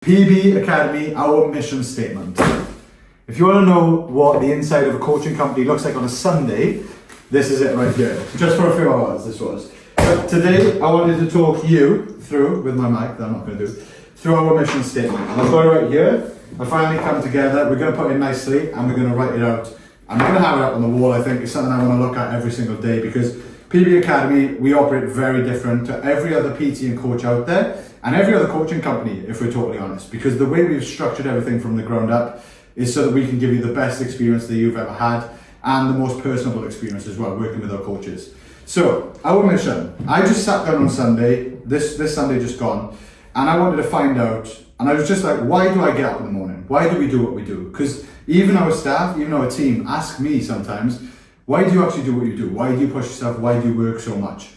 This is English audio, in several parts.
PB Academy, our mission statement. If you want to know what the inside of a coaching company looks like on a Sunday, this is it right here. Just for a few hours, this was. But today, I wanted to talk you through, with my mic, that I'm not going to do, through our mission statement. And I've got it right here. I finally come together. We're going to put it nicely, and we're going to write it out. I'm going to have it up on the wall, I think. It's something I want to look at every single day, because PB Academy, we operate very different to every other PT and coach out there, and every other coaching company, if we're totally honest, because the way we've structured everything from the ground up is so that we can give you the best experience that you've ever had and the most personable experience as well, working with our coaches. So, our mission, I just sat down on Sunday, this Sunday just gone, and I wanted to find out, and I was just like, why do I get up in the morning? Why do we do what we do? Because even our staff, even our team ask me sometimes, why do you actually do what you do? Why do you push yourself? Why do you work so much?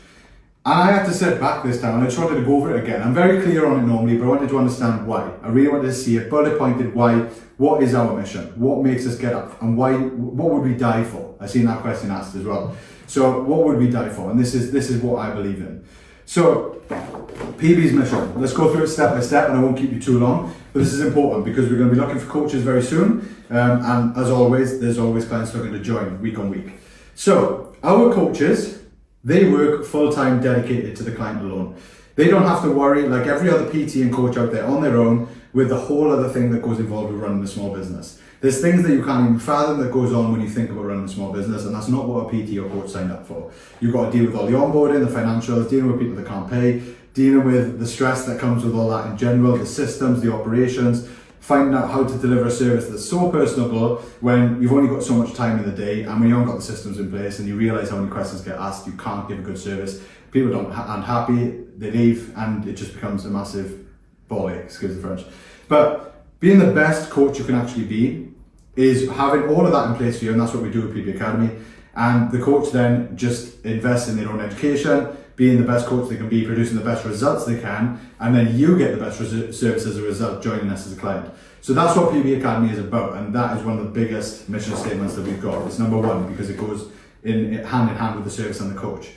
And I had to sit back this time, and I just wanted to go over it again. I'm very clear on it normally, but I wanted to understand why. I really wanted to see it, bullet pointed why. What is our mission? What makes us get up? And why? What would we die for? I've seen that question asked as well. So what would we die for? And this is what I believe in. So PB's mission. Let's go through it step by step, and I won't keep you too long. But this is important because we're going to be looking for coaches very soon. And as always, there's always clients looking to join week on week. So our coaches, they work full-time dedicated to the client alone. They don't have to worry like every other PT and coach out there on their own with the whole other thing that goes involved with running a small business. There's things that you can't even fathom that goes on when you think about running a small business, and that's not what a PT or coach signed up for. You've got to deal with all the onboarding, the financials, dealing with people that can't pay, dealing with the stress that comes with all that in general, the systems, the operations, finding out how to deliver a service that's so personable when you've only got so much time in the day, and when you haven't got the systems in place and you realize how many questions get asked, you can't give a good service. People aren't happy, they leave, and it just becomes a massive ball ache, excuse the French. But being the best coach you can actually be is having all of that in place for you, and that's what we do at PB Academy. And the coach then just invests in their own education, being the best coach they can be, producing the best results they can, and then you get the best service as a result, joining us as a client. So that's what PB Academy is about, and that is one of the biggest mission statements that we've got. It's number one because it goes hand in hand with the service and the coach.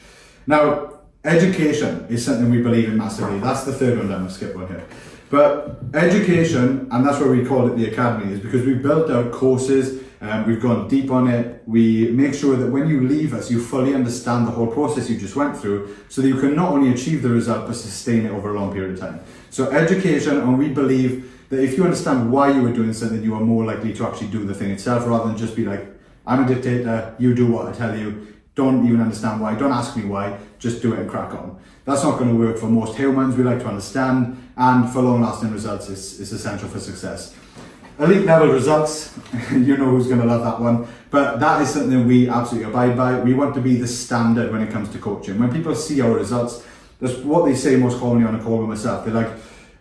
Now, education is something we believe in massively. That's the third one, I'm going to skip one here. But education, and that's why we call it the Academy, is because we've built out courses, we've gone deep on it. We make sure that when you leave us, you fully understand the whole process you just went through, so that you can not only achieve the result, but sustain it over a long period of time. So education, and we believe that if you understand why you were doing something, you are more likely to actually do the thing itself, rather than just be like, I'm a dictator, you do what I tell you, don't even understand why, don't ask me why, just do it and crack on. That's not going to work for most humans. We like to understand, and for long-lasting results, it's essential for success. Elite level results, you know who's going to love that one, but that is something we absolutely abide by. We want to be the standard when it comes to coaching. When people see our results, that's what they say most commonly on a call with myself. They're like,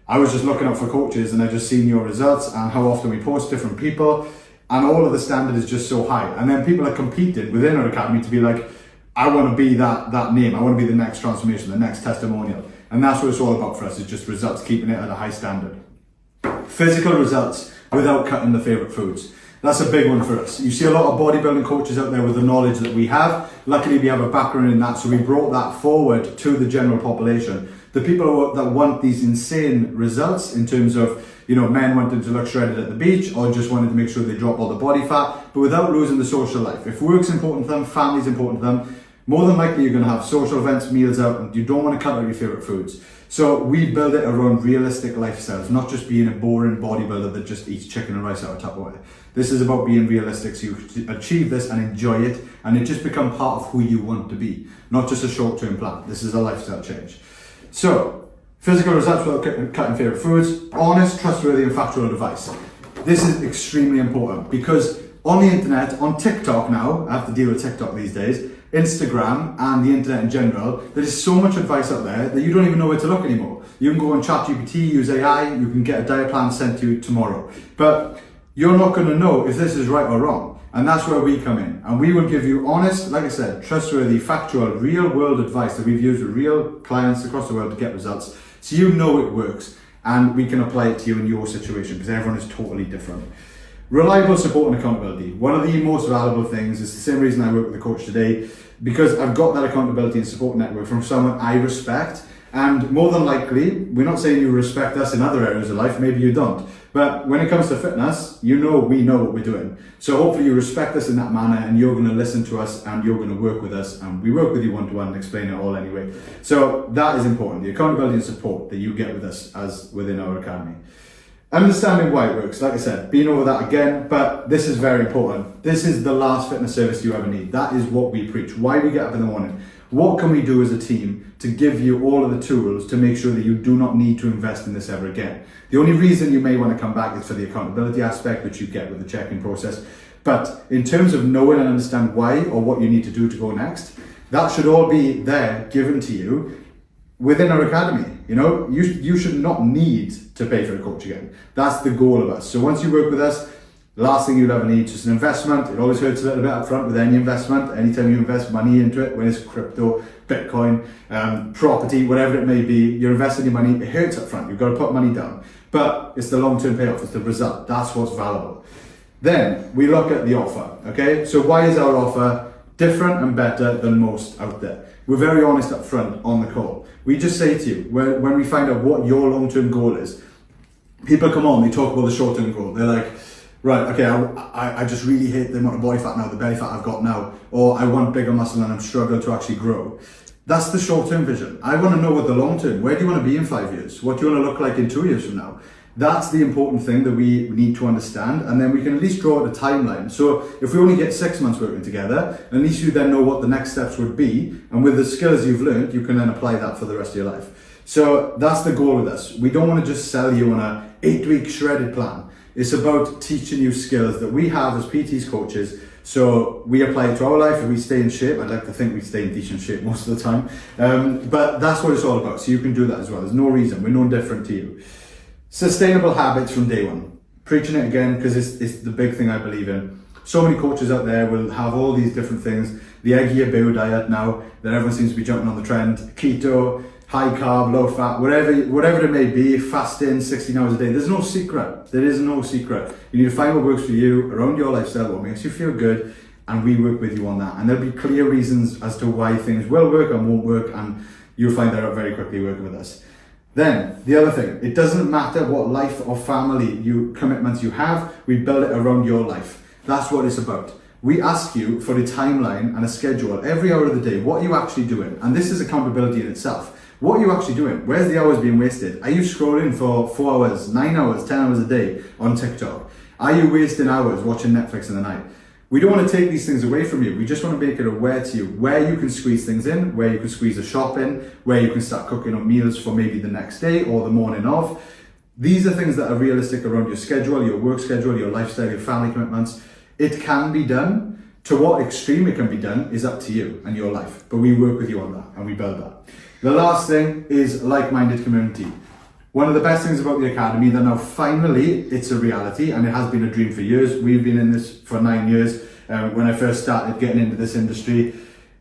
I was just looking up for coaches and I just seen your results and how often we post different people, and all of the standard is just so high. And then people are competing within our academy to be like, I want to be that name. I want to be the next transformation, the next testimonial. And that's what it's all about for us, is just results, keeping it at a high standard. Physical results without cutting the favorite foods. That's a big one for us. You see a lot of bodybuilding coaches out there with the knowledge that we have. Luckily, we have a background in that, so we brought that forward to the general population. The people that want these insane results in terms of, men wanting to look shredded at the beach, or just wanting to make sure they drop all the body fat, but without losing the social life. If work's important to them, family's important to them, more than likely you're going to have social events, meals out, and you don't want to cut out your favorite foods. So we build it around realistic lifestyles, not just being a boring bodybuilder that just eats chicken and rice out of Tupperware. This is about being realistic, so you achieve this and enjoy it, and it just become part of who you want to be, not just a short-term plan. This is a lifestyle change. So, physical results without cutting favorite foods, honest, trustworthy, and factual advice. This is extremely important because on the internet, on TikTok now, I have to deal with TikTok these days, Instagram and the internet in general, there is so much advice out there that you don't even know where to look anymore. You can go on ChatGPT, use AI, you can get a diet plan sent to you tomorrow. But you're not going to know if this is right or wrong. And that's where we come in. And we will give you honest, like I said, trustworthy, factual, real world advice that we've used with real clients across the world to get results. So you know it works, and we can apply it to you in your situation, because everyone is totally different. Reliable support and accountability. One of the most valuable things is the same reason I work with a coach today, because I've got that accountability and support network from someone I respect, And more than likely, we're not saying you respect us in other areas of life, maybe you don't. But when it comes to fitness, we know what we're doing. So hopefully you respect us in that manner, and you're going to listen to us, and you're going to work with us, and we work with you one-to-one and explain it all anyway. So that is important, the accountability and support that you get with us as within our academy. Understanding why it works, like I said, being over that again, but this is very important. This is the last fitness service you ever need. That is what we preach. Why we get up in the morning. What can we do as a team to give you all of the tools to make sure that you do not need to invest in this ever again? The only reason you may want to come back is for the accountability aspect, which you get with the check-in process. But in terms of knowing and understand why or what you need to do to go next, that should all be there, given to you within our academy. You know, you should not need to pay for a coach again. That's the goal of us. So once you work with us, the last thing you'll ever need is just an investment. It always hurts a little bit up front with any investment. Anytime you invest money into it, when it's crypto, Bitcoin, property, whatever it may be, you're investing your money, it hurts up front. You've got to put money down. But it's the long-term payoff, it's the result. That's what's valuable. Then we look at the offer, okay? So why is our offer different and better than most out there? We're very honest up front on the call. We just say to you, when we find out what your long-term goal is, people come on, they talk about the short-term goal. They're like, right, okay, I just really hate the amount of body fat now, the belly fat I've got now, or I want bigger muscle and I'm struggling to actually grow. That's the short-term vision. I want to know what the long-term, where do you want to be in 5 years? What do you want to look like in 2 years from now? That's the important thing that we need to understand, and then we can at least draw out a timeline. So if we only get 6 months working together, at least you then know what the next steps would be, and with the skills you've learned, you can then apply that for the rest of your life. So that's the goal with us. We don't want to just sell you on a 8-week shredded plan. It's about teaching you skills that we have as PTs coaches, so we apply it to our life and we stay in shape. I'd like to think we stay in decent shape most of the time, but that's what it's all about, so you can do that as well. There's no reason, we're no different to you. Sustainable habits from day one. Preaching it again because it's the big thing I believe in. So many coaches out there will have all these different things. The Eggy Bio diet now that everyone seems to be jumping on the trend. Keto, high carb, low fat, whatever it may be, fasting 16 hours a day. There's no secret. There is no secret. You need to find what works for you around your lifestyle, what makes you feel good, and we work with you on that. And there'll be clear reasons as to why things will work and won't work, and you'll find that out very quickly working with us. Then, the other thing, it doesn't matter what life or family commitments you have, we build it around your life. That's what it's about. We ask you for a timeline and a schedule every hour of the day. What are you actually doing? And this is accountability in itself. What are you actually doing? Where's the hours being wasted? Are you scrolling for 4 hours, 9 hours, 10 hours a day on TikTok? Are you wasting hours watching Netflix in the night? We don't want to take these things away from you. We just want to make it aware to you where you can squeeze things in, where you can squeeze a shop in, where you can start cooking on meals for maybe the next day or the morning of. These are things that are realistic around your schedule, your work schedule, your lifestyle, your family commitments. It can be done. To what extreme it can be done is up to you and your life. But we work with you on that and we build that. The last thing is like-minded community. One of the best things about the Academy that now finally it's a reality, and it has been a dream for years. We've been in this for 9 years when I first started getting into this industry.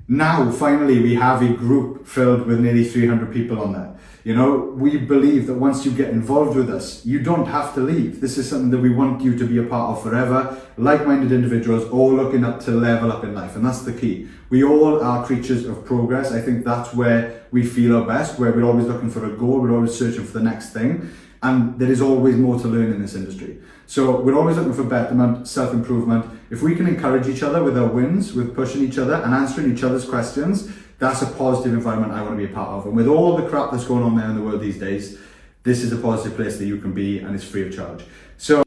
Now finally we have a group filled with nearly 300 people on there. You know, we believe that once you get involved with us, you don't have to leave. This is something that we want you to be a part of forever. Like-minded individuals all looking up to level up in life, and that's the key. We all are creatures of progress. I think that's where we feel our best, where we're always looking for a goal, we're always searching for the next thing, and there is always more to learn in this industry. So we're always looking for betterment, self-improvement. If we can encourage each other with our wins, with pushing each other and answering each other's questions, that's a positive environment I want to be a part of. And with all the crap that's going on there in the world these days, this is a positive place that you can be, and it's free of charge. So